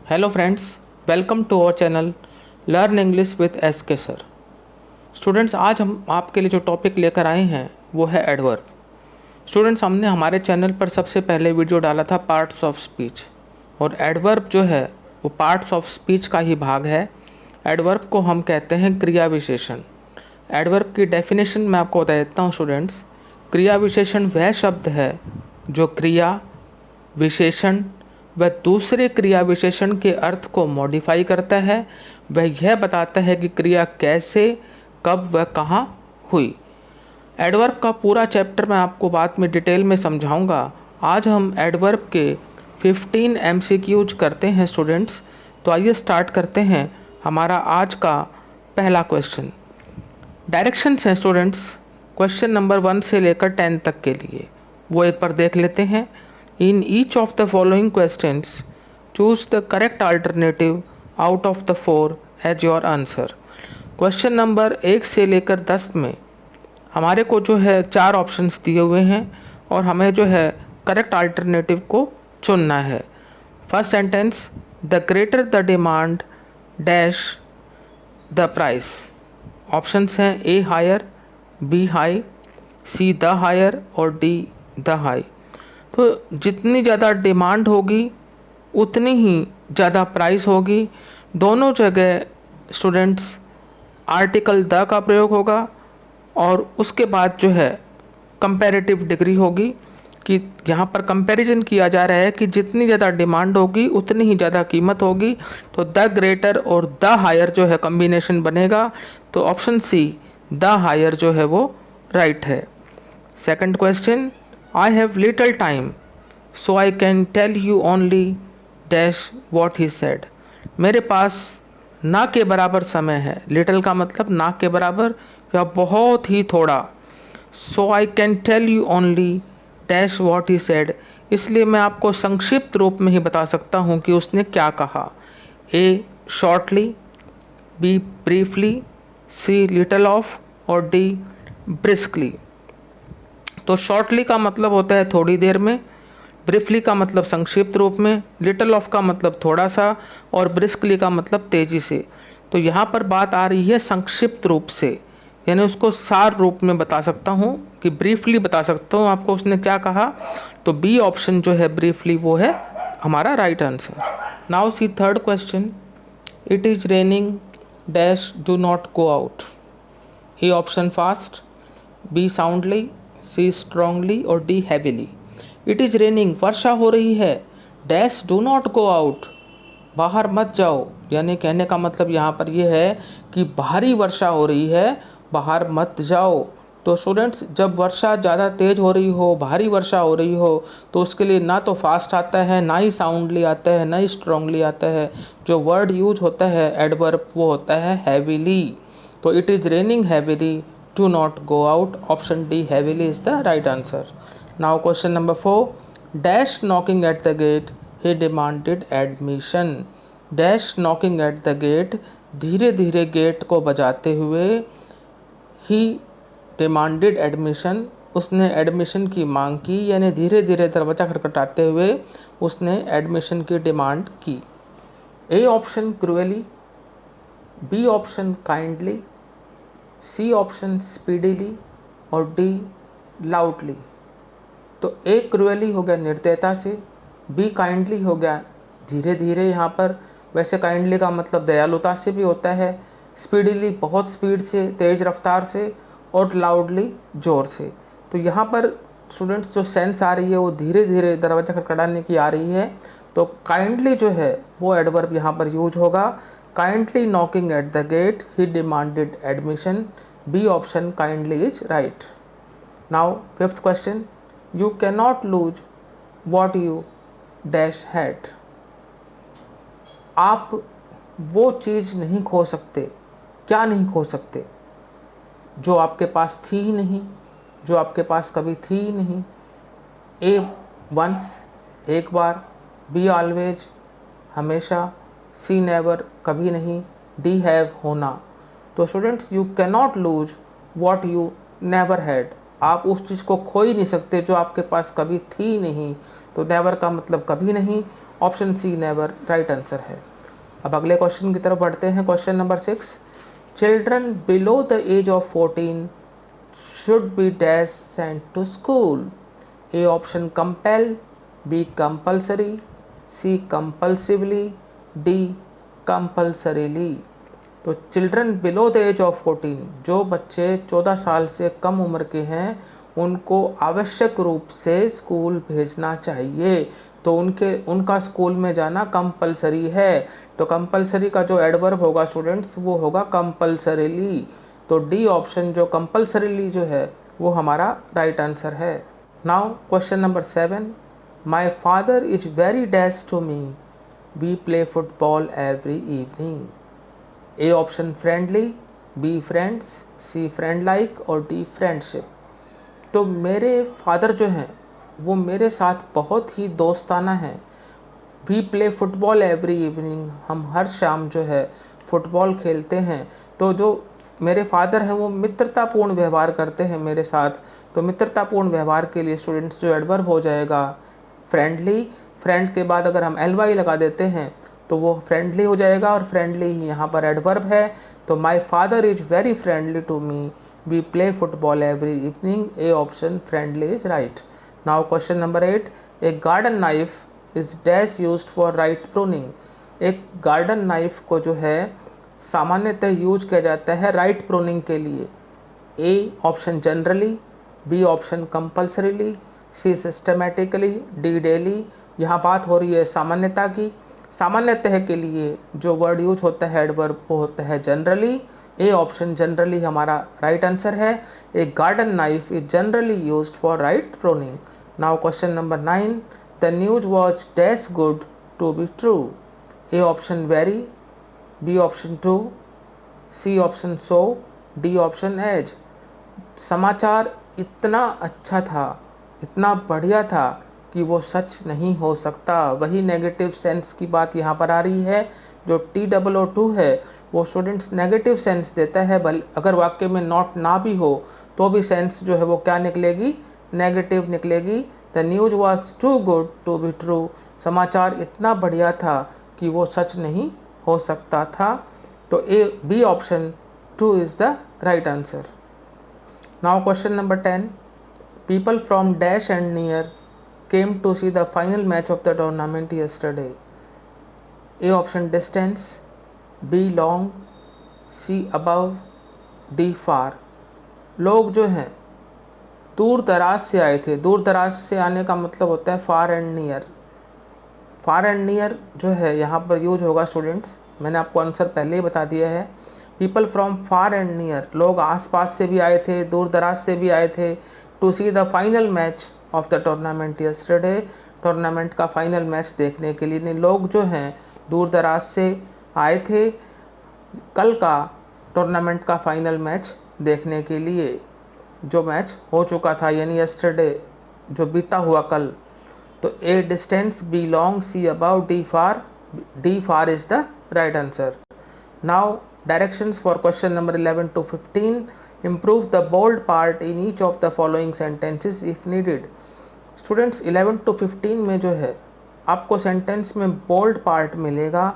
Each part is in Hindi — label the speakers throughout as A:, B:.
A: Hello friends, welcome to our channel learn English with S K sir. Students, आज हम आपके लिए जो टॉपिक लेकर आए हैं वो है एडवर्ब। स्टूडेंट्स, हमने हमारे चैनल पर सबसे पहले वीडियो डाला था पार्ट्स ऑफ स्पीच, और एडवर्ब जो है वो पार्ट्स ऑफ स्पीच का ही भाग है। एडवर्ब को हम कहते हैं क्रिया विशेषण। एडवर्ब की डेफिनेशन मैं आपको बता देता हूँ स्टूडेंट्स। क्रिया विशेषण वह शब्द है जो क्रिया विशेषण वह दूसरे क्रिया विशेषण के अर्थ को मॉडिफाई करता है। वह यह बताता है कि क्रिया कैसे, कब व कहाँ हुई। एडवर्ब का पूरा चैप्टर मैं आपको बाद में डिटेल में समझाऊंगा। आज हम एडवर्ब के 15 MCQs करते हैं स्टूडेंट्स। तो आइए स्टार्ट करते हैं हमारा आज का पहला क्वेश्चन। डायरेक्शंस हैं स्टूडेंट्स, क्वेश्चन नंबर 1 से लेकर 10 तक के लिए, वो एक बार देख लेते हैं। In each of the following questions, choose the correct alternative out of the 4 as your answer. Question number 1 से लेकर 10 में हमारे को जो है 4 ऑप्शंस दिए हुए हैं और हमें जो है करेक्ट अल्टरनेटिव को चुनना है। First sentence, the greater the demand dash the price. Options हैं A higher, B high, C the higher और डी द हाई। तो जितनी ज़्यादा डिमांड होगी उतनी ही ज़्यादा प्राइस होगी। दोनों जगह स्टूडेंट्स आर्टिकल द का प्रयोग होगा और उसके बाद जो है कंपैरेटिव डिग्री होगी कि यहाँ पर कंपैरिजन किया जा रहा है कि जितनी ज़्यादा डिमांड होगी उतनी ही ज़्यादा कीमत होगी। तो द ग्रेटर और द हायर जो है कॉम्बिनेशन बनेगा। तो ऑप्शन सी द हायर जो है वो राइट है। Second question, I have little time, so I can tell you only dash what he said. मेरे पास ना के बराबर समय है। लिटल का मतलब ना के बराबर या बहुत ही थोड़ा। So I can tell you only dash what he said. इसलिए मैं आपको संक्षिप्त रूप में ही बता सकता हूँ कि उसने क्या कहा। A shortly, B briefly, C little of और D briskly। तो शॉर्टली का मतलब होता है थोड़ी देर में, ब्रीफली का मतलब संक्षिप्त रूप में, लिटिल ऑफ का मतलब थोड़ा सा और ब्रिस्कली का मतलब तेज़ी से। तो यहाँ पर बात आ रही है संक्षिप्त रूप से, यानी उसको सार रूप में बता सकता हूँ कि ब्रीफली बता सकता हूँ आपको उसने क्या कहा। तो बी ऑप्शन जो है ब्रीफली वो है हमारा right answer. Now C third question, it is raining dash do not go out. A option fast, B soundly, C strongly और D heavily. It is raining, वर्षा हो रही है, dash do not go out, बाहर मत जाओ। यानी कहने का मतलब यहाँ पर यह है कि भारी वर्षा हो रही है, बाहर मत जाओ। तो स्टूडेंट्स, जब वर्षा ज़्यादा तेज़ हो रही हो, भारी वर्षा हो रही हो, तो उसके लिए ना तो फास्ट आता है, ना ही साउंडली आता है, ना ही स्ट्रांगली आता है। जो वर्ड यूज होता है एडवर्ब वो होता है हैवीली। तो it is raining heavily, do not go out. Option D heavily is the right answer. Now question number 4, dash knocking at the gate, he demanded admission. Dash knocking at the gate, धीरे धीरे गेट को बजाते हुए, he demanded admission, उसने एडमिशन की मांग की, यानी धीरे धीरे दरवाज़ा खटखटाते हुए उसने एडमिशन की डिमांड की। A option cruelly, B option kindly, C option speedily और डी लाउडली। तो ए क्रूअली हो गया निर्दयता से, बी काइंडली हो गया धीरे धीरे यहाँ पर, वैसे काइंडली का मतलब दयालुता से भी होता है, स्पीडीली बहुत स्पीड से, तेज़ रफ्तार से, और लाउडली ज़ोर से। तो यहाँ पर स्टूडेंट्स जो सेंस आ रही है वो धीरे धीरे दरवाज़ा खटखटाने की आ रही है। तो काइंडली जो है वो एडवर्ब यहाँ पर यूज होगा। Kindly knocking at the gate, he demanded admission. B option kindly is right. Now fifth question, you cannot lose what you dash had. आप वो चीज़ नहीं खो सकते, क्या नहीं खो सकते, जो आपके पास थी ही नहीं, जो आपके पास कभी थी ही नहीं। A once, एक बार, B always, हमेशा, सी नेवर, कभी नहीं, डी हैव, होना। तो students, you can not lose what you never had, आप उस चीज़ को खो ही नहीं सकते जो आपके पास कभी थी नहीं। तो नेवर का मतलब कभी नहीं, option C never right answer है। अब अगले क्वेश्चन की तरफ बढ़ते हैं। Question number 6, children below the age of 14 should be dash sent to school. A option compel, B compulsory, C compulsively, D compulsorily. तो children below the age of 14, जो बच्चे 14 साल से कम उम्र के हैं उनको आवश्यक रूप से स्कूल भेजना चाहिए। तो उनका स्कूल में जाना कंपलसरी है। तो कंपलसरी का जो एडवर्ब होगा स्टूडेंट्स वो होगा कंपलसरीली। तो डी ऑप्शन जो कंपलसरीली जो है वो हमारा राइट आंसर है। Now question number 7, my father is very dash to me, we play football every evening. A option friendly, B friends, C friend like और डी फ्रेंडशिप। तो मेरे फादर जो हैं वो मेरे साथ बहुत ही दोस्ताना हैं। We play football every evening, हम हर शाम जो है फुटबॉल खेलते हैं। तो जो मेरे फादर हैं वो मित्रतापूर्ण व्यवहार करते हैं मेरे साथ। तो मित्रतापूर्ण व्यवहार के लिए स्टूडेंट्स जो एडवर्ब हो जाएगा फ्रेंडली, फ्रेंड के बाद अगर हम एल वाई लगा देते हैं तो वो फ्रेंडली हो जाएगा और फ्रेंडली ही यहाँ पर एडवर्ब है। तो my father is very friendly to me, we play football every evening. A option friendly is right. Now question number 8, a garden knife is dash used for right pruning. एक गार्डन नाइफ को जो है सामान्यतः यूज किया जाता है राइट प्रूनिंग के लिए। A option generally, B option compulsorily, C systematically, D daily. यहाँ बात हो रही है सामान्यता की। सामान्यतः के लिए जो वर्ड यूज होता है एडवर्ब वो होता है जनरली। ए ऑप्शन जनरली हमारा राइट आंसर है। A garden knife is generally used for right pruning. Now question number 9, the news was dash good to be true. A option very, B option true, C option so, D option as. समाचार इतना अच्छा था, इतना बढ़िया था कि वो सच नहीं हो सकता। वही नेगेटिव सेंस की बात यहाँ पर आ रही है। जो TOO है वो स्टूडेंट्स नेगेटिव सेंस देता है। अगर वाक्य में नॉट ना भी हो तो भी सेंस जो है वो क्या निकलेगी, नेगेटिव निकलेगी। The news was too good to be true, समाचार इतना बढ़िया था कि वो सच नहीं हो सकता था। तो B option 2 is the right answer. Now question number 10, people from dash and near came to see the final match of the tournament yesterday. A option distance, B long, C above, D far. लोग जो हैं दूर दराज से आए थे। दूर दराज से आने का मतलब होता है far and near. Far and near जो है यहाँ पर यूज होगा स्टूडेंट्स, मैंने आपको आंसर पहले ही बता दिया है। People from far and near, लोग आसपास से भी आए थे, दूर दराज से भी आए थे। To see the final match of the tournament yesterday, tournament का फाइनल मैच देखने के लिए। लोग जो हैं दूर दराज से आए थे कल का टूर्नामेंट का फाइनल मैच देखने के लिए, जो मैच हो चुका था, यानी यस्टरडे जो बीता हुआ कल। तो A distance, B long, C about, D far is the right answer. Now directions for question number 11 to 15, improve the bold part in each of the following sentences if needed। Students 11 to 15 में जो है आपको सेंटेंस में बोल्ड पार्ट मिलेगा,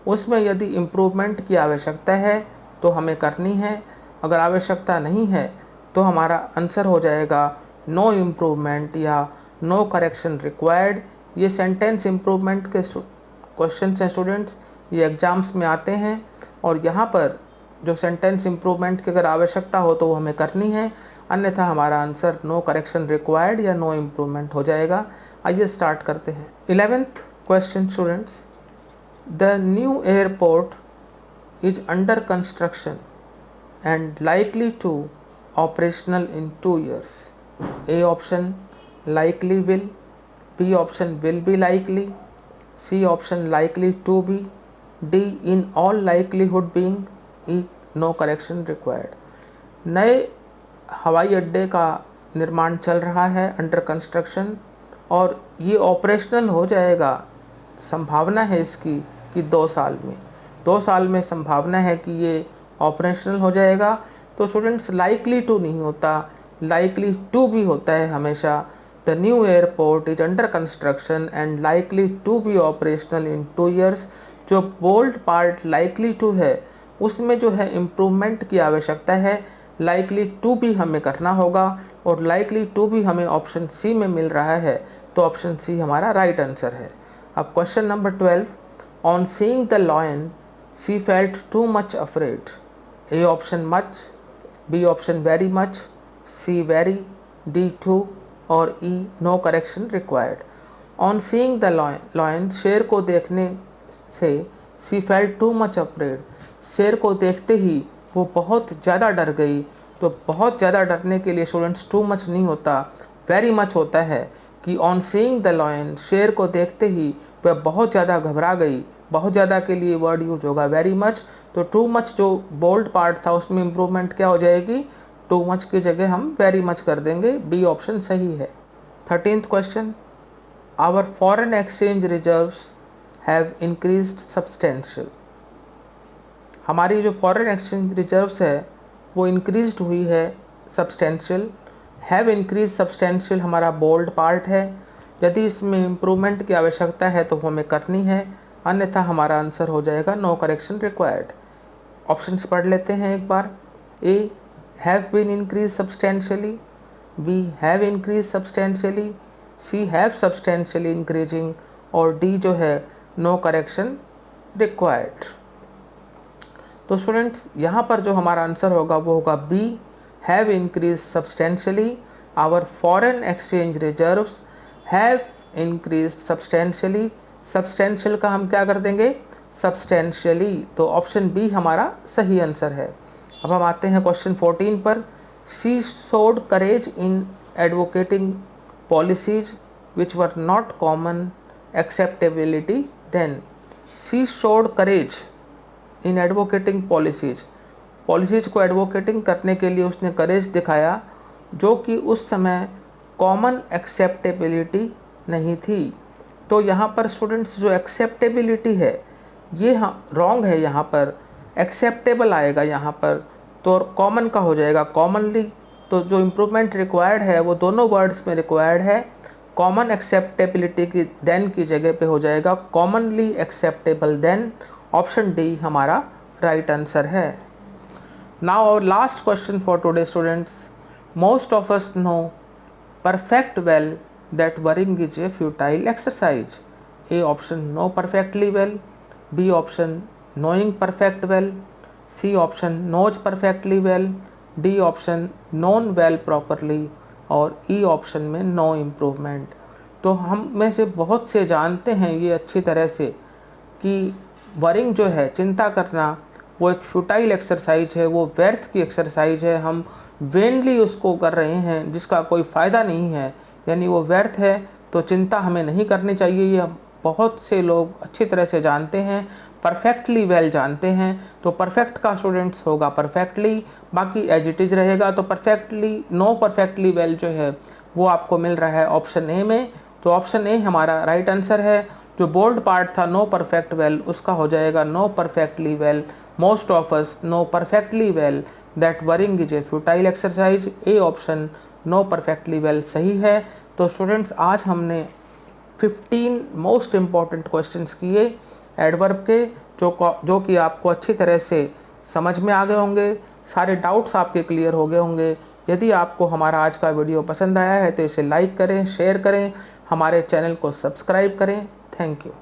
A: उसमें यदि इम्प्रूवमेंट की आवश्यकता है तो हमें करनी है, अगर आवश्यकता नहीं है तो हमारा आंसर हो जाएगा नो इम्प्रूवमेंट या नो करेक्शन रिक्वायर्ड। ये सेंटेंस इम्प्रूवमेंट के क्वेश्चन हैं स्टूडेंट्स, ये एग्ज़ाम्स में आते हैं और यहाँ पर जो सेंटेंस इम्प्रूवमेंट की अगर आवश्यकता हो तो वो हमें करनी है, अन्यथा हमारा आंसर नो करेक्शन रिक्वायर्ड या नो इम्प्रूवमेंट हो जाएगा। आइए स्टार्ट करते हैं। 11th question students, the new airport is under construction and likely to operational in 2 years। A option likely will, B option will be likely, C option likely to be, D in all likelihood being, E no correction required. नए हवाई अड्डे का निर्माण चल रहा है, अंडर कंस्ट्रक्शन, और ये ऑपरेशनल हो जाएगा, संभावना है इसकी कि 2 साल में, 2 साल में संभावना है कि ये ऑपरेशनल हो जाएगा। तो स्टूडेंट्स लाइकली टू नहीं होता, लाइकली टू भी होता है हमेशा। The new airport is under construction and likely to be operational in 2 years। जो बोल्ड पार्ट लाइकली टू है उसमें जो है इम्प्रूवमेंट की आवश्यकता है, लाइकली टू भी हमें करना होगा और लाइकली टू भी हमें ऑप्शन सी में मिल रहा है, तो ऑप्शन सी हमारा राइट आंसर है। अब question number 12, on seeing the lion she felt too much afraid. A option much, B option very much, C very, D too और E no correction required. On seeing the lion, शेर को देखने से, she felt too much afraid, शेर को देखते ही वो बहुत ज़्यादा डर गई। तो बहुत ज़्यादा डरने के लिए स्टूडेंट्स टू मच नहीं होता, वेरी मच होता है कि ऑन सीइंग द लॉयन, शेर को देखते ही वह बहुत ज़्यादा घबरा गई। बहुत ज़्यादा के लिए वर्ड यूज होगा वेरी मच, तो टू मच जो बोल्ड पार्ट था उसमें इम्प्रूवमेंट क्या हो जाएगी, टू मच की जगह हम वेरी मच कर देंगे, बी ऑप्शन सही है। 13th question, our foreign exchange reserves have increased substantial. हमारी जो फॉरेन एक्सचेंज रिजर्व्स है वो इंक्रीज्ड हुई है सब्सटेंशियल। हैव इंक्रीज सब्सटेंशियल हमारा बोल्ड पार्ट है, यदि इसमें इम्प्रूवमेंट की आवश्यकता है तो हमें करनी है, अन्यथा हमारा आंसर हो जाएगा नो करेक्शन रिक्वायर्ड। ऑप्शंस पढ़ लेते हैं एक बार। A have been increase substantially, B have increase substantially, C have substantially increasing और डी जो है नो करेक्शन रिक्वायर्ड। तो स्टूडेंट्स यहाँ पर जो हमारा आंसर होगा वो होगा B, have increase substantially, our foreign exchange reserves have increase substantially. Substantial का हम क्या कर देंगे, सब्सटेंशियली, तो ऑप्शन बी हमारा सही आंसर है। अब हम आते हैं क्वेश्चन 14 पर। She showed courage in advocating policies which were not common acceptability then. She showed courage in advocating policies को एडवोकेटिंग करने के लिए उसने करेज दिखाया जो कि उस समय कॉमन एक्सेप्टेबिलिटी नहीं थी। तो यहाँ पर स्टूडेंट्स जो एक्सेप्टेबिलिटी है ये रॉन्ग है, यहाँ पर एक्सेप्टेबल आएगा यहाँ पर, तो कॉमन का हो जाएगा कॉमनली। तो जो इम्प्रूवमेंट रिक्वायर्ड है वो दोनों वर्ड्स में रिक्वायर्ड है, कॉमन एक्सेप्टेबिलिटी की देन की जगह पे हो जाएगा commonly acceptable then. Option D हमारा राइट आंसर है। Now our last question for today students, most of us know perfect well that worrying is a futile exercise. A option know perfectly well, B option knowing perfect well, C option knows perfectly well, D option known well properly और ई ऑप्शन में नो इम्प्रूवमेंट। तो हम में से बहुत से जानते हैं ये अच्छी तरह से कि वरिंग जो है, चिंता करना, वो एक फ्यूटाइल एक्सरसाइज है, वो व्यर्थ की एक्सरसाइज है, हम वेनली उसको कर रहे हैं जिसका कोई फ़ायदा नहीं है, यानी वो व्यर्थ है, तो चिंता हमें नहीं करनी चाहिए। ये बहुत से लोग अच्छी तरह से जानते हैं, परफेक्टली वेल जानते हैं। तो परफेक्ट का स्टूडेंट्स होगा परफेक्टली, बाकी एज इट इज़ रहेगा। तो परफेक्टली, नो परफेक्टली वेल जो है वो आपको मिल रहा है ऑप्शन ए में, तो ऑप्शन ए हमारा राइट आंसर है। जो बोल्ड पार्ट था नो परफेक्ट वेल, उसका हो जाएगा know perfectly well. Most of us know perfectly well that worrying is a futile exercise. A option know perfectly well सही है। तो स्टूडेंट्स आज हमने 15 मोस्ट इम्पॉर्टेंट क्वेश्चंस किए एडवर्ब के, जो कि आपको अच्छी तरह से समझ में आ गए होंगे, सारे डाउट्स आपके क्लियर हो गए होंगे। यदि आपको हमारा आज का वीडियो पसंद आया है तो इसे लाइक करें, शेयर करें, हमारे चैनल को सब्सक्राइब करें। Thank you.